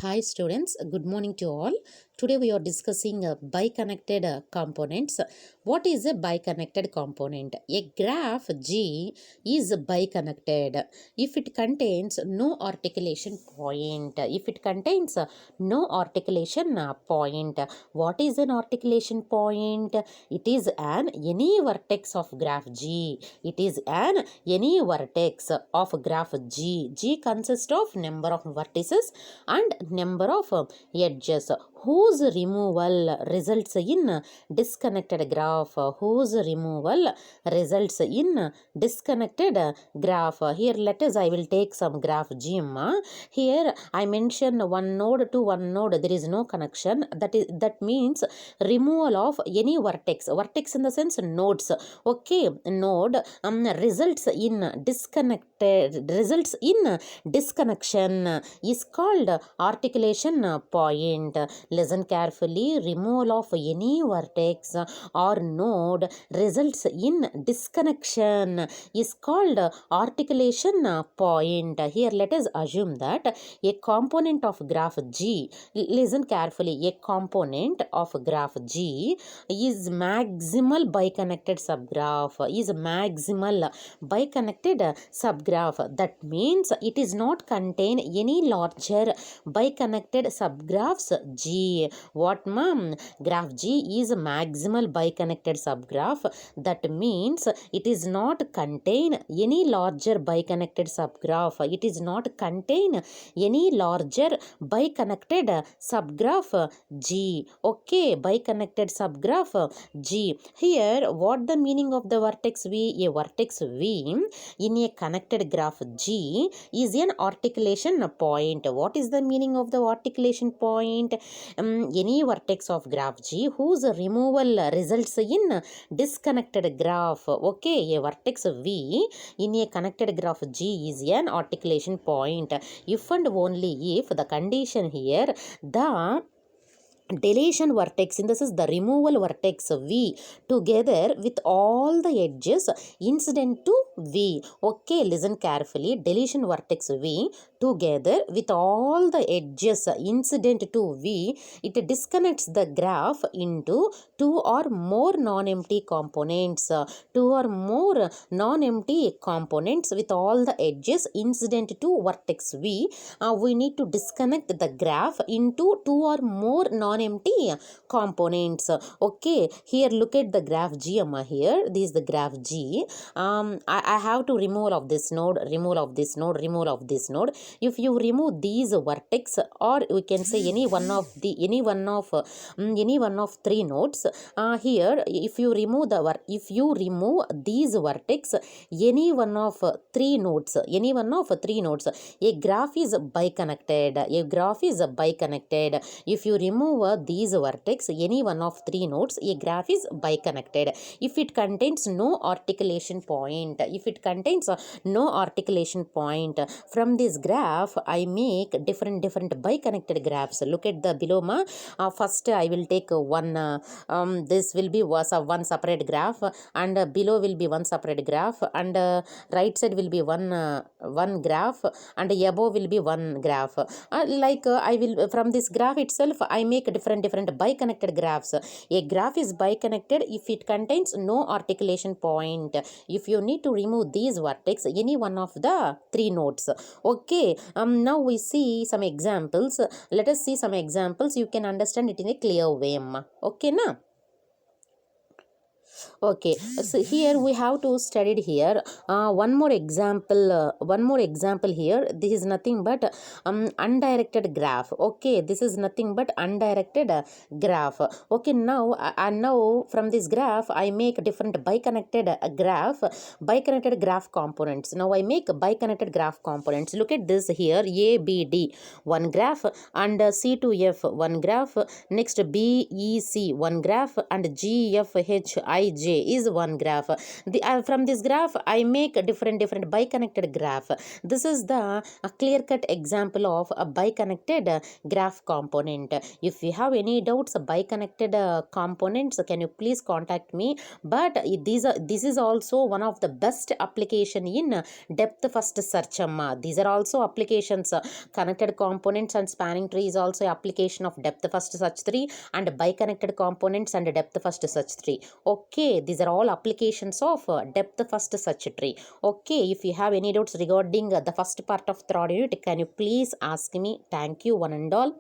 Hi students, good morning to all. Today we are discussing biconnected components. What is a biconnected component? A graph G is biconnected if it contains no articulation point. If it contains no articulation point. What is an articulation point? It is an any vertex of graph G. It is an any vertex of graph G. G consists of number of vertices and number of edges whose removal results in disconnected graph. Whose removal results in disconnected graph. Here let us I will take some graph G. Here I mention one node to one node there is no connection. That means removal of any vertex. Vertex in the sense nodes. Okay, node results in disconnection is called articulation point. Listen carefully. Removal of any vertex or node results in disconnection is called articulation point. Here let us assume that a component of graph G, listen carefully, a component of graph G is maximal biconnected subgraph, that means it is not contain any larger biconnected subgraphs G. What ma'am? Graph G is a maximal biconnected subgraph, that means it is not contain any larger biconnected subgraph. It is not contain any larger biconnected subgraph G. Okay, biconnected subgraph G. Here what the meaning of the vertex V? A vertex V in a connected graph G is an articulation point. What is the meaning of the articulation point? Any vertex of graph G whose removal results in disconnected graph. Okay, a vertex V in a connected graph G is an articulation point if and only if the condition here, the deletion vertex, in this is the removal vertex V together with all the edges incident to V. Okay, listen carefully. Deletion vertex V together with all the edges incident to V, it disconnects the graph into two or more non-empty components. Two or more non-empty components with all the edges incident to vertex V. We need to disconnect the graph into two or more non-empty components. Okay, here look at the graph G. Here this is the graph G. I have to remove of this node, remove of this node, remove of this node. If you remove these vertex, or we can say any one of three nodes, here if you remove these vertex, any one of three nodes, a graph is biconnected. If you remove these vertex, any one of three nodes, a graph is biconnected if it contains no articulation point. From this graph I make different biconnected graphs. Look at the below first I will take one, this will be one separate graph, and below will be one separate graph, and right side will be one graph, and above will be one graph. I will, from this graph itself I make different biconnected graphs. A graph is biconnected if it contains no articulation point. If you need to remove these vertex, any one of the three nodes. Okay, now we see some examples. Let us see some examples. You can understand it in a clear way. Okay, na? Okay, so here we have to study it here. One more example here. This is nothing but undirected graph. Okay, this is nothing but undirected graph. Okay, now from this graph I make different biconnected graph components. Now I make biconnected graph components. Look at this here. A, B, D, one graph, and C to F, one graph. Next B, E, C, one graph, and G, F, H, I, J is one graph. From this graph I make a different biconnected graph. This is the clear cut example of a biconnected graph component. If you have any doubts biconnected components, can you please contact me. But this is also one of the best application in depth first search amma. These are also applications. Connected components and spanning tree is also application of depth first search tree, and biconnected components and depth first search tree. Okay, these are all applications of depth first search tree. Okay, if you have any doubts regarding the first part of third unit, can you please ask me. Thank you one and all.